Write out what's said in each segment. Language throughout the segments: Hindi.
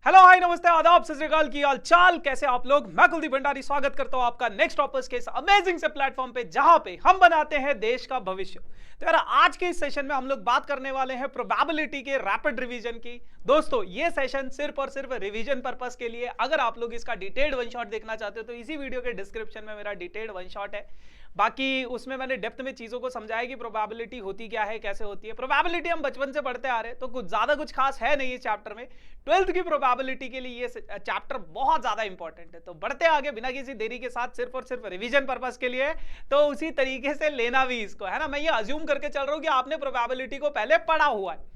हेलो हाय नमस्ते आदाब सत श्री अकाल की हाल चाल कैसे आप लोग। मैं कुलदीप भंडारी स्वागत करता हूं आपका नेक्स्ट टॉपर्स के इस अमेजिंग से प्लेटफॉर्म पे जहां पे हम बनाते हैं देश का भविष्य। तो यार आज के इस सेशन में हम लोग बात करने वाले हैं प्रोबेबिलिटी के रैपिड रिवीजन की। दोस्तों ये सेशन सिर्फ और सिर्फ रिवीजन पर्पस के लिए। अगर आप लोग इसका डिटेल्ड वन शॉट देखना चाहते हो तो इसी वीडियो के डिस्क्रिप्शन में मेरा डिटेल्ड वन शॉट है। बाकी उसमें मैंने डेप्थ में चीजों को समझाया कि प्रोबेबिलिटी होती क्या है, कैसे होती है। प्रोबेबिलिटी हम बचपन से पढ़ते आ रहे हैं तो कुछ ज्यादा कुछ खास है नहीं इस चैप्टर में। 12th की प्रोबेबिलिटी के लिए ये चैप्टर बहुत ज्यादा इंपॉर्टेंट है। तो बढ़ते आगे बिना किसी देरी के साथ, सिर्फ और सिर्फ रिवीजन पर्पस के लिए, तो उसी तरीके से लेना भी इसको है ना। मैं ये अज्यूम करके चल रहा हूं कि आपने प्रोबेबिलिटी को पहले पढ़ा हुआ है।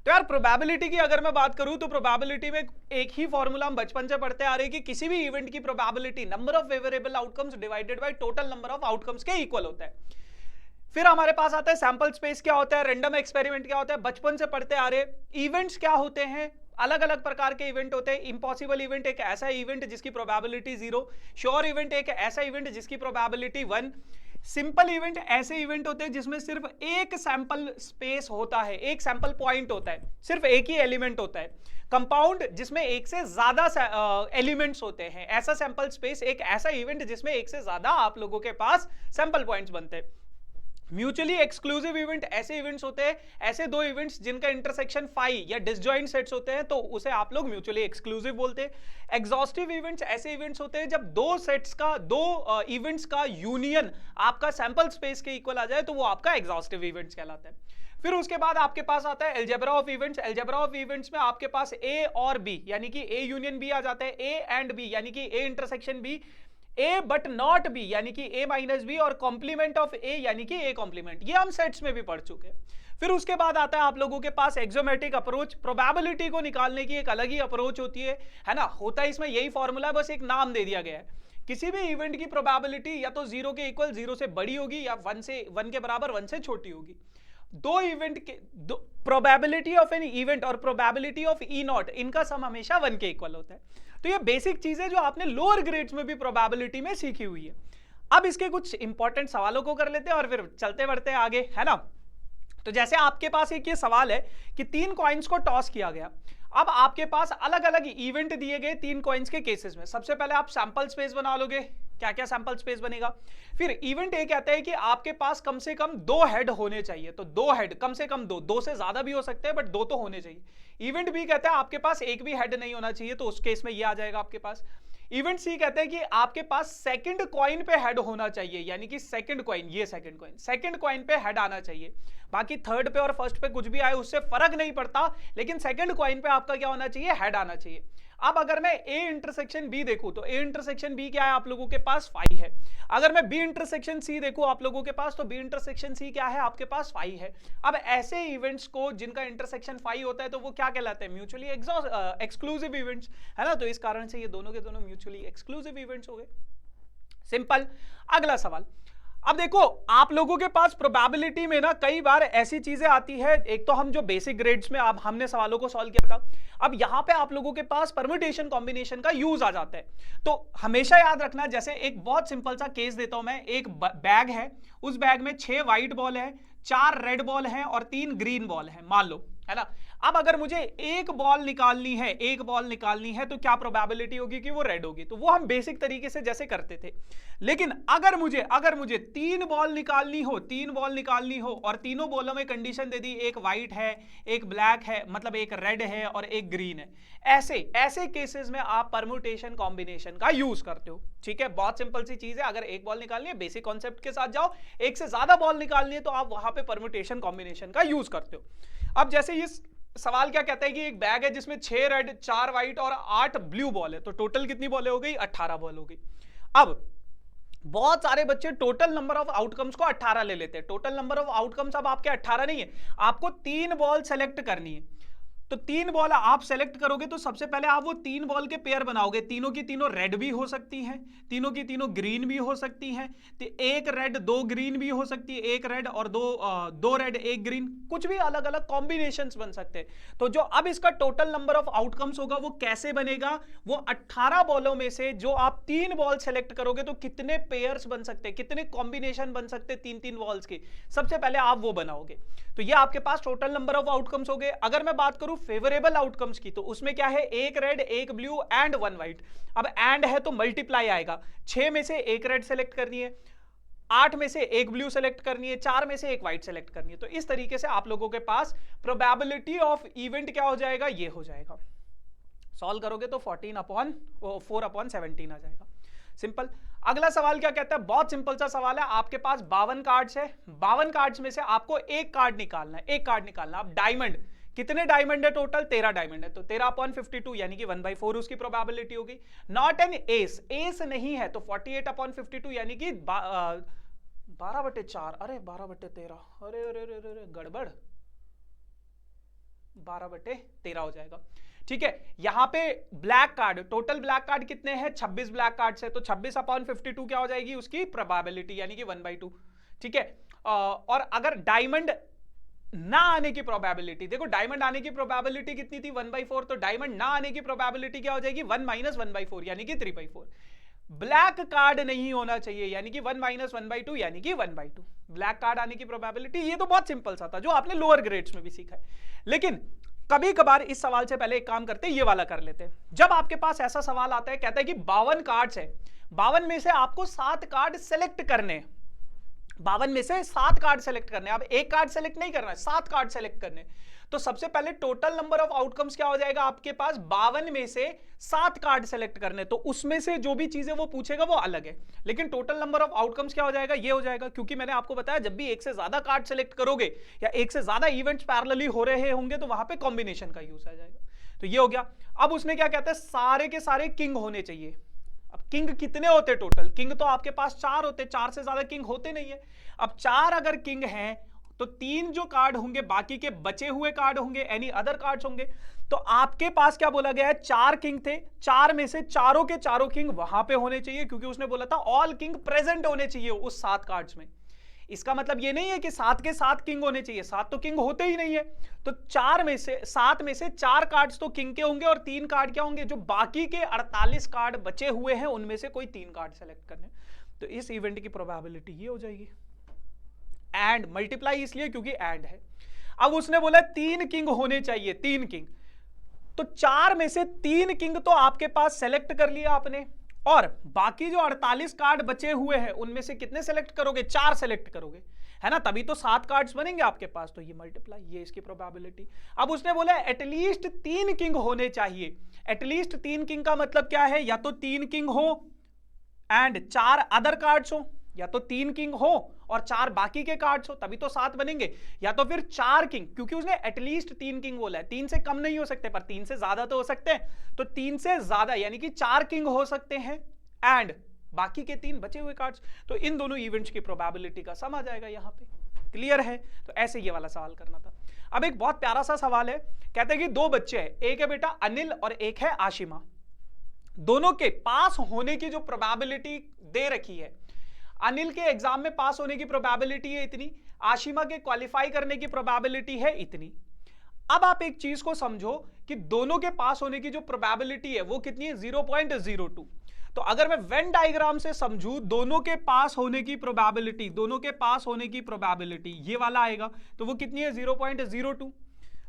तो यार प्रोबेबिलिटी की अगर मैं बात करूं तो प्रोबेबिलिटी में एक ही फॉर्मूला हम बचपन से पढ़ते आ रहे हैं कि किसी भी इवेंट की probability number of favourable outcomes divided by total number of outcomes के इक्वल होता है। फिर हमारे पास आता है सैंपल स्पेस क्या होता है, रैंडम एक्सपेरिमेंट क्या होता है, बचपन से पढ़ते आ रहे। इवेंट्स क्या होते हैं, अलग अलग प्रकार के इवेंट होते हैं। इंपॉसिबल इवेंट एक ऐसा इवेंट जिसकी प्रोबेबिलिटी 0, श्योर इवेंट एक ऐसा इवेंट जिसकी प्रोबेबिलिटी 1, सिंपल इवेंट ऐसे इवेंट होते हैं जिसमें सिर्फ एक सैंपल स्पेस होता है, एक सैंपल पॉइंट होता है, सिर्फ एक ही एलिमेंट होता है। कंपाउंड जिसमें एक से ज्यादा एलिमेंट्स होते हैं। ऐसा सैंपल स्पेस एक ऐसा इवेंट जिसमें एक से ज्यादा आप लोगों के पास सैंपल पॉइंट्स बनते हैं। म्यूचुअली एक्सक्लूसिव इवेंट ऐसे इवेंट्स होते हैं, ऐसे दो इवेंट्स जिनका इंटरसेक्शन फाई या डिसजॉइंट सेट्स होते हैं तो उसे आप लोग म्यूचुअली एक्सक्लूसिव बोलते हैं। एग्जॉस्टिव इवेंट्स ऐसे इवेंट्स होते हैं जब दो सेट्स का, दो इवेंट्स का यूनियन आपका सैंपल स्पेस के इक्वल आ जाए तो वो आपका एग्जॉस्टिव इवेंट्स कहलाता है। फिर उसके बाद आपके पास आता है algebra of events. Algebra of events में आपके पास ए और बी यानी कि ए यूनियन बी आ जाता है, ए एंड बी यानी कि A intersection B, A but not B यानी कि ए माइनस बी, और कॉम्प्लीमेंट ऑफ ए यानी कि ए कॉम्प्लीमेंट। ये हम सेट्स में भी पढ़ चुके हैं। फिर उसके बाद आता है आप लोगों के पास एक्सोमेटिक अप्रोच। प्रोबेबिलिटी को निकालने की एक अलग ही अप्रोच होती है ना। होता है इसमें यही फॉर्मूला है, बस एक नाम दे दिया गया है। किसी भी इवेंट की प्रोबेबिलिटी या तो 0 के इक्वल, 0 से बड़ी होगी, या 1 के बराबर, 1 से छोटी होगी। दो इवेंट के प्रोबेबिलिटी ऑफ एन इवेंट और प्रोबेबिलिटी ऑफ ई नॉट, इनका सम हमेशा 1 के इक्वल होता है। तो ये बेसिक चीजें जो आपने लोअर ग्रेड्स में भी प्रोबेबिलिटी में सीखी हुई है। अब इसके कुछ इंपॉर्टेंट सवालों को कर लेते हैं और फिर चलते बढ़ते आगे, है ना। तो जैसे आपके पास एक ये सवाल है कि 3 कॉइन्स को टॉस किया गया। अब आपके पास अलग अलग इवेंट दिए गए 3 कॉइन्स के केसेस में। सबसे पहले आप सैंपल स्पेस बना लोगे। क्या क्या सैंपल स्पेस बनेगा। फिर इवेंट ए कहता है कि आपके पास कम से कम 2 हेड होने चाहिए। तो 2 हेड, कम से कम 2 से ज्यादा भी हो सकते हैं बट 2 तो होने चाहिए। इवेंट बी कहता है आपके पास एक भी हेड नहीं होना चाहिए, तो उस केस में ये आ जाएगा आपके पास। इवेंट सी कहते हैं कि आपके पास सेकंड कॉइन पे हेड होना चाहिए, यानी कि सेकंड कॉइन, ये सेकंड कॉइन पे हेड आना चाहिए। बाकी थर्ड पे और फर्स्ट पे कुछ भी आए उससे फर्क नहीं पड़ता, लेकिन सेकंड कॉइन पे आपका क्या होना चाहिए, हेड आना चाहिए। अब अगर मैं ए इंटरसेक्शन बी देखूं तो ए इंटरसेक्शन बी क्या है आप लोगों के पास, फाई है। अगर मैं बी इंटरसेक्शन सी देखूं आप लोगों के पास तो बी इंटरसेक्शन सी क्या है आपके पास, फाई है। अब ऐसे इवेंट्स को जिनका इंटरसेक्शन फाई होता है तो वो क्या कहलाते हैं, म्यूचुअली एक्सक्लूसिव इवेंट्स, है ना। तो इस कारण से ये दोनों के दोनों म्यूचुअली एक्सक्लूसिव इवेंट्स हो गए। सिंपल। अगला सवाल। अब देखो आप लोगों के पास प्रोबेबिलिटी में ना कई बार ऐसी चीजें आती है। एक तो हम जो बेसिक ग्रेड्स में आप हमने सवालों को सॉल्व किया था, अब यहां पे आप लोगों के पास परम्यूटेशन कॉम्बिनेशन का यूज आ जाता है। तो हमेशा याद रखना, जैसे एक बहुत सिंपल सा केस देता हूं मैं। एक बैग है, उस बैग में 6 व्हाइट बॉल है, 4 रेड बॉल है और 3 ग्रीन बॉल है, मान लो, है ना। अब अगर मुझे एक बॉल निकालनी है तो क्या प्रोबेबिलिटी होगी कि वो रेड होगी, तो वो हम बेसिक तरीके से जैसे करते थे। लेकिन अगर मुझे 3 बॉल निकालनी हो और तीनों बॉलों में कंडीशन दे दी, एक व्हाइट है, एक ब्लैक है, मतलब एक रेड है और एक ग्रीन है, ऐसे केसेस में आप परम्यूटेशन कॉम्बिनेशन का यूज करते हो। ठीक है, बहुत सिंपल सी चीज है। अगर एक बॉल निकालनी है, बेसिक कॉन्सेप्ट के साथ जाओ। एक से ज्यादा बॉल निकालनी है तो आप वहां पे परम्यूटेशन कॉम्बिनेशन का यूज करते हो। अब जैसे ये सवाल क्या कहता है कि एक बैग है जिसमें 6 रेड, 4 व्हाइट और 8 ब्लू बॉल है, तो टोटल कितनी बॉल हो गई, 18 बॉल हो गई। अब बहुत सारे बच्चे टोटल नंबर ऑफ आउटकम्स को 18 ले लेते हैं। टोटल नंबर ऑफ आउटकम्स अब आपके 18 नहीं है, आपको 3 बॉल सेलेक्ट करनी है। तो 3 बॉल आप सेलेक्ट करोगे तो सबसे पहले आप वो 3 बॉल के पेयर बनाओगे। तीनों की तीनों रेड भी हो सकती हैं, तीनों की तीनों ग्रीन भी हो सकती हैं, तो एक रेड 2 ग्रीन भी हो सकती है, एक रेड और दो रेड 1 ग्रीन, कुछ भी अलग अलग कॉम्बिनेशंस बन सकते हैं। तो जो अब इसका टोटल नंबर ऑफ आउटकम्स होगा वो कैसे बनेगा, वो 18 बॉलों में से जो आप 3 बॉल सेलेक्ट करोगे तो कितने पेयर्स बन सकते हैं, कितने कॉम्बिनेशन बन सकते हैं 3-3 बॉल्स के, सबसे पहले आप वो बनाओगे। तो ये आपके पास टोटल नंबर ऑफ आउटकम्स हो गए। अगर मैं बात करूं फेवरेबल आउटकम्स की, तो उसमें क्या है, एक रेड एक ब्लू एंड वन व्हाइट। अब एंड है तो मल्टीप्लाई आएगा, 6 में से एक रेड सेलेक्ट करनी है, 8 में से एक ब्लू सेलेक्ट करनी है, 4 में से एक व्हाइट सेलेक्ट करनी है। तो इस तरीके से आप लोगों के पास प्रोबेबिलिटी ऑफ इवेंट क्या हो जाएगा, ये हो जाएगा। सॉल्व करोगे तो 4/17 आ जाएगा। सिंपल। अगला सवाल क्या कहता है, बहुत सिंपल सा सवाल है। आपके पास 52 कार्ड्स है, 52 कार्ड्स में से आपको एक कार्ड निकालना है, एक कार्ड निकालना। अब डायमंड, कितने डायमंड है टोटल, 13 डायमंड है, तो 13/52 यानी कि 1/4 उसकी प्रोबेबिलिटी होगी। नॉट एन एस, एस नहीं है तो 48/52 यानी कि 12/4, अरे 12/13, अरे अरे अरे अरे गड़बड़, 12/13 हो जाएगा। ठीक है, यहां पे black card, total black card कितने हैं, 26 ब्लैक कार्ड है, तो 26/52 क्या हो जाएगी उसकी प्रोबेबिलिटी यानी कि 1/2। ठीक है, और अगर डायमंड ना आने की प्रोबेबिलिटी, देखो डायमंड आने की प्रोबेबिलिटी कितनी थी, 1/4, तो डायमंड ना आने की प्रोबेबिलिटी क्या हो जाएगी, 1 - 1/4 यानी कि 3/4। ब्लैक कार्ड नहीं होना चाहिए यानी कि 1 - 1/2 यानी कि 1/2। ब्लैक कार्ड आने की प्रोबेबिलिटी, ये तो बहुत सिंपल सा था जो आपने लोअर ग्रेड्स में भी सीखा है। लेकिन कभी कभार इस सवाल से पहले एक काम करते हैं, ये वाला कर लेते हैं। जब आपके पास ऐसा सवाल आता है, कहता है कि 52 कार्ड्स है, 52 में से आपको 7 कार्ड सेलेक्ट करने, 52 में से 7 कार्ड सेलेक्ट करने। अब एक कार्ड सेलेक्ट नहीं करना है, 7 कार्ड सेलेक्ट करने। तो सबसे पहले टोटल नंबर ऑफ आउटकम्स क्या हो जाएगा आपके पास, 52 में से 7 कार्ड सेलेक्ट करने, तो उसमें से जो भी चीजें वो पूछेगा वो अलग है, लेकिन टोटल नंबर ऑफ आउटकम्स क्या हो जाएगा, ये हो जाएगा। क्योंकि मैंने आपको बताया जब भी एक से ज्यादा कार्ड सेलेक्ट करोगे या एक से ज्यादा इवेंट्स पैरेलली हो रहे होंगे तो वहां पे कॉम्बिनेशन का यूज आ जाएगा। तो ये हो गया। अब उसने क्या कहता है, सारे के सारे किंग होने चाहिए। अब किंग कितने होते टोटल, किंग तो आपके पास 4 होते, 4 से ज्यादा किंग होते नहीं है। अब 4 अगर किंग हैं तो 3 जो कार्ड होंगे, बाकी के बचे हुए कार्ड होंगे, एनी अदर कार्ड्स होंगे। तो आपके पास क्या बोला गया है, 4 किंग थे, 4 में से चारों के चारों किंग वहां पे होने चाहिए, क्योंकि उसने बोला था ऑल किंग प्रेजेंट होने चाहिए उस 7 कार्ड्स में। इसका मतलब ये नहीं है कि 7 के 7 किंग होने चाहिए, 7 तो किंग होते ही नहीं है। तो 4 में से 7 में से 4 कार्ड्स तो किंग के होंगे और 3 कार्ड क्या होंगे, जो बाकी के 48 कार्ड बचे हुए हैं उनमें से कोई 3 कार्ड सेलेक्ट करने। तो इस इवेंट की प्रोबेबिलिटी ये हो जाएगी। एंड मल्टीप्लाई इसलिए क्योंकि एंड है। अब उसने बोला 3 किंग होने चाहिए, 3 किंग, तो 4 में से 3 किंग तो आपके पास सेलेक्ट कर लिया आपने, और बाकी जो 48 कार्ड बचे हुए हैं उनमें से कितने सेलेक्ट करोगे, 4 सेलेक्ट करोगे, है ना, तभी तो 7 कार्ड्स बनेंगे आपके पास। तो ये मल्टीप्लाई, ये इसकी प्रोबेबिलिटी। अब उसने बोला एटलीस्ट 3 किंग होने चाहिए। एटलीस्ट 3 किंग का मतलब क्या है, या तो 3 किंग हो एंड 4 अदर कार्ड्स हो, या तो 3 किंग हो और 4 बाकी के कार्ड्स हो, तभी तो 7 बनेंगे, या तो फिर 4 किंग, क्योंकि उसने एटलीस्ट 3 किंग बोला है, 3 से कम नहीं हो सकते पर 3 से ज्यादा तो हो सकते हैं। तो 3 से ज्यादा यानी कि 4 किंग हो सकते हैं एंड बाकी के 3 बचे हुए कार्ड्स। तो इन दोनों इवेंट्स की प्रोबेबिलिटी का सम आ जाएगा यहां पे। क्लियर है? तो ऐसे ये वाला सवाल करना था। अब एक बहुत प्यारा सा सवाल है, कहते हैं कि 2 बच्चे हैं, एक है बेटा अनिल और एक है आशिमा। दोनों के पास होने की जो प्रोबेबिलिटी दे रखी है, अनिल के एग्जाम में पास होने की प्रोबेबिलिटी है इतनी, आशिमा के क्वालिफाई करने की प्रोबेबिलिटी है इतनी। अब आप एक चीज को समझो कि दोनों के पास होने की जो प्रोबेबिलिटी है वो कितनी है, 0.02। तो अगर मैं वेन डायग्राम से समझूं दोनों के पास होने की प्रोबेबिलिटी, दोनों के पास होने की प्रोबेबिलिटी ये वाला आएगा, तो वो कितनी है, 0.02।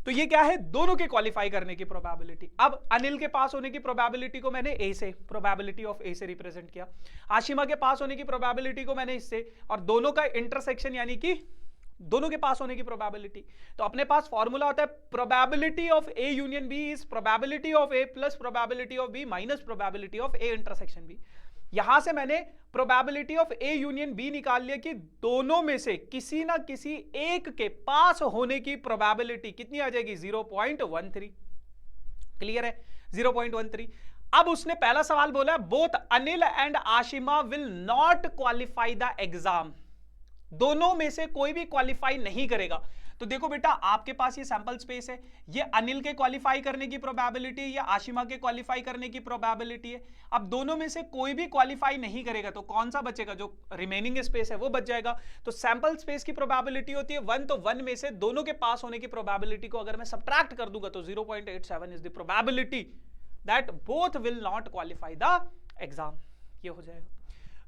तो ये क्या है, दोनों के क्वालिफाई करने की प्रोबेबिलिटी। अब अनिल के पास होने की प्रोबेबिलिटी को मैंने ए से, प्रोबेबिलिटी ऑफ ए से रिप्रेजेंट किया, आशिमा के पास होने की प्रोबेबिलिटी को मैंने इससे, और दोनों का इंटरसेक्शन यानी कि दोनों के पास होने की प्रोबेबिलिटी। तो अपने पास फॉर्मूला होता है probability of A union B is probability of A plus probability of B minus probability of A intersection B. यहां से मैंने probability of A union B निकाल लिया कि दोनों में से किसी ना किसी एक के पास होने की प्रोबेबिलिटी कितनी आ जाएगी, 0.13। क्लियर है, 0.13। अब उसने पहला सवाल बोला, both Anil and Ashima will not qualify the exam. दोनों में से कोई भी क्वालिफाई नहीं करेगा। तो देखो बेटा, आपके पास ये सैंपल स्पेस है, ये अनिल के क्वालिफाई करने की प्रोबेबिलिटी है, ये आशिमा के क्वालिफाई करने की प्रोबेबिलिटी है। अब दोनों में से कोई भी क्वालिफाई नहीं करेगा तो कौन सा बचेगा, जो रिमेनिंग स्पेस है वो बच जाएगा। तो सैंपल स्पेस की प्रोबेबिलिटी होती है 1, तो 1 में से दोनों के पास होने की प्रोबेबिलिटी को अगर मैं सब्ट्रैक्ट कर दूंगा तो 0.87 is the probability that both will not qualify the exam. ये हो जाएगा।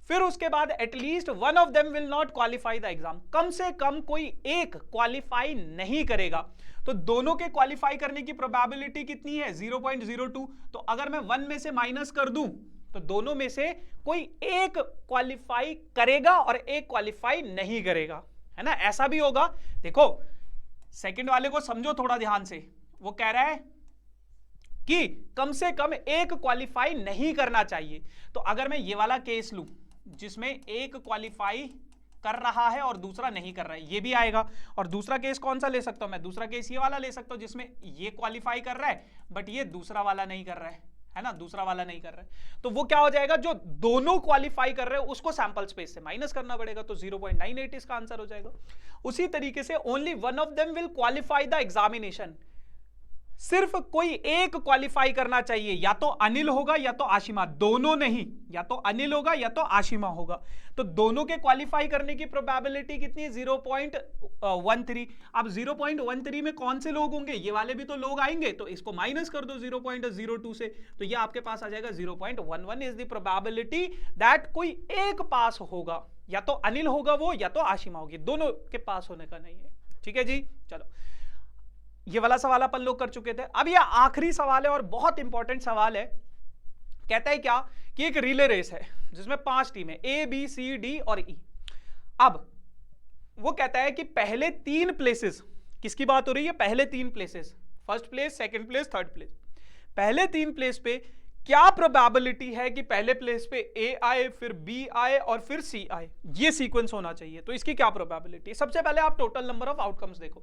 फिर उसके बाद at least one of them will not qualify the exam, कम से कम कोई एक क्वालिफाई नहीं करेगा। तो दोनों के क्वालिफाई करने की प्रोबेबिलिटी कितनी है 0.02। तो अगर मैं 1 में से माइनस कर दूं तो दोनों में से कोई एक क्वालिफाई करेगा और एक क्वालिफाई नहीं करेगा, है ना। ऐसा भी होगा, देखो सेकंड वाले को समझो थोड़ा ध्यान से, वो कह रहा है कि कम से कम एक क्वालिफाई नहीं करना चाहिए। तो अगर मैं ये वाला केस लूं जिसमें एक क्वालिफाई कर रहा है और दूसरा नहीं कर रहा है, ये भी आएगा। और दूसरा केस कौन सा ले सकता हूं मैं, दूसरा केस ये वाला ले सकता हूं जिसमें ये क्वालिफाई कर रहा है बट ये दूसरा वाला नहीं कर रहा है ना, दूसरा वाला नहीं कर रहा है। तो वो क्या हो जाएगा, जो दोनों क्वालिफाई कर रहे हैं उसको सैंपल स्पेस से माइनस करना पड़ेगा, तो 0.98 इसका आंसर हो जाएगा। उसी तरीके से only one of them will qualify the examination, सिर्फ कोई एक क्वालिफाई करना चाहिए, या तो अनिल होगा या तो आशिमा, दोनों नहीं, या तो अनिल होगा या तो आशिमा होगा। तो दोनों के क्वालिफाई करने की प्रोबेबिलिटी कितनी है 0.13। अब 0.13 में कौन से लोग होंगे, ये वाले भी तो लोग आएंगे, तो इसको माइनस कर दो 0.02 से, तो ये आपके पास आ जाएगा 0.11 इज द प्रोबेबिलिटी दैट कोई एक पास होगा, या तो अनिल होगा वो या तो आशिमा होगी, दोनों के पास होने का नहीं है। ठीक है जी, चलो ये वाला सवाल अपन लोग कर चुके थे। अब ये आखिरी सवाल है और बहुत इंपॉर्टेंट सवाल है। कहता है क्या कि एक रिले रेस है जिसमें 5 टीम है, ए बी सी डी और ई। अब वो कहता है कि पहले 3 प्लेसेस, किसकी बात हो रही है, पहले 3 places, first place, second place, third place, पहले 3 प्लेस पे क्या प्रोबेबिलिटी है कि पहले प्लेस पे ए आए, फिर बी आए और फिर सी आए, ये सीक्वेंस होना चाहिए। तो इसकी क्या प्रोबेबिलिटी है, सबसे पहले आप टोटल नंबर ऑफ आउटकम्स देखो।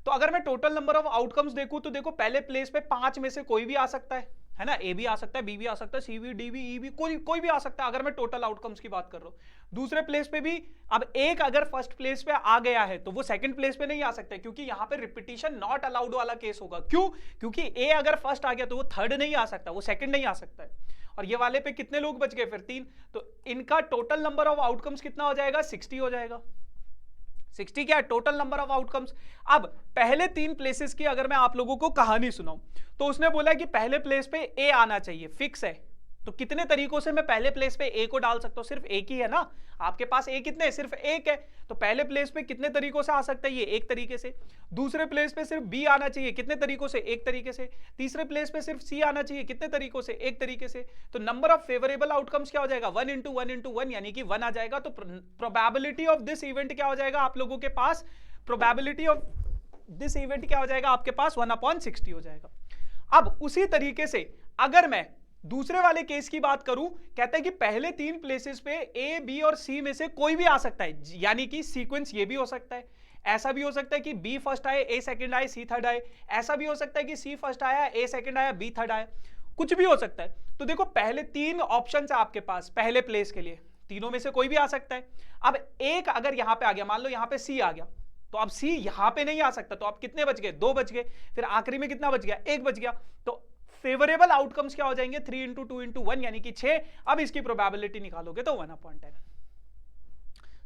तो अगर मैं टोटल नंबर ऑफ आउटकम्स देखूं तो देखो पहले प्लेस पे 5 में से कोई भी आ सकता है ना, ए भी आ सकता है, बी भी आ सकता है, सी भी, डी भी, ई भी, कोई भी आ सकता है अगर मैं टोटल आउटकम्स की बात कर रहा हूं। दूसरे प्लेस पे भी अब एक अगर फर्स्ट प्लेस पे आ गया है तो वो सेकंड प्लेस पे नहीं आ सकता, क्योंकि यहां पे रिपीटिशन नॉट अलाउड वाला केस होगा। क्यों, क्योंकि ए अगर फर्स्ट आ गया तो वो थर्ड नहीं आ सकता, वो सेकंड नहीं आ सकता है। और ये वाले पे कितने लोग बच गए, फिर 3, तो इनका टोटल नंबर ऑफ आउटकम्स कितना हो जाएगा, 60 हो जाएगा। 60 क्या है टोटल नंबर ऑफ आउटकम्स। अब पहले 3 प्लेसेस की अगर मैं आप लोगों को कहानी सुनाऊं तो उसने बोला कि पहले प्लेस पे ए आना चाहिए, फिक्स है। तो कितने तरीकों से मैं पहले प्लेस पे ए को डाल सकता हूं, सिर्फ एक ही है ना, आपके पास ए कितने है, सिर्फ एक है। तो पहले प्लेस पे कितने तरीकों से आ सकता है, ये एक तरीके से। दूसरे प्लेस पे सिर्फ बी आना चाहिए, कितने तरीकों से, एक तरीके से। तीसरे प्लेस पे सिर्फ सी आना चाहिए, कितने तरीकों से, एक तरीके से। तो नंबर ऑफ फेवरेबल आउटकम्स क्या हो जाएगा, 1 × 1 × 1 यानी कि 1 आ जाएगा। तो प्रोबेबिलिटी ऑफ दिस इवेंट क्या हो जाएगा आप लोगों के पास, प्रोबेबिलिटी ऑफ दिस इवेंट क्या हो जाएगा आपके पास 1/60 हो जाएगा। अब उसी तरीके से अगर मैं दूसरे वाले केस की बात करूं, कहता है कि पहले 3 प्लेसेस पे ए, बी और सी में से कोई भी आ सकता है, यानी कि सीक्वेंस ये भी हो सकता है, ऐसा भी हो सकता है कि बी फर्स्ट आए, ए सेकंड आए, सी थर्ड आए, ऐसा भी हो सकता है कि सी फर्स्ट आया, ए सेकंड आया, बी थर्ड आया, कुछ भी हो सकता है। तो देखो पहले 3 ऑप्शन है आपके पास पहले प्लेस के लिए, तीनों में से कोई भी आ सकता है। अब एक अगर यहां पे आ गया, मान लो यहां पे सी आ गया, तो अब सी यहां पे नहीं आ सकता, तो अब कितने बच गए, 2 बच गए। फिर आखिरी में कितना बच गया, 1 बच गया। तो फेवरेबल आउटकम्स क्या हो जाएंगे, 3 × 2 × 1 यानी कि 6। अब इसकी प्रोबेबिलिटी निकालोगे तो 1/10।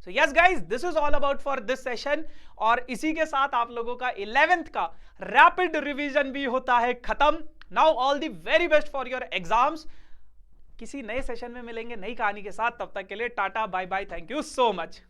So yes guys, this is all about for this session. और इसी के साथ आप लोगों का 11th का रैपिड रिवीजन भी होता है खत्म। Now all the very best for your exams. किसी नए सेशन में मिलेंगे नई कहानी के साथ, तब तक के लिए tata bye bye, thank you so much.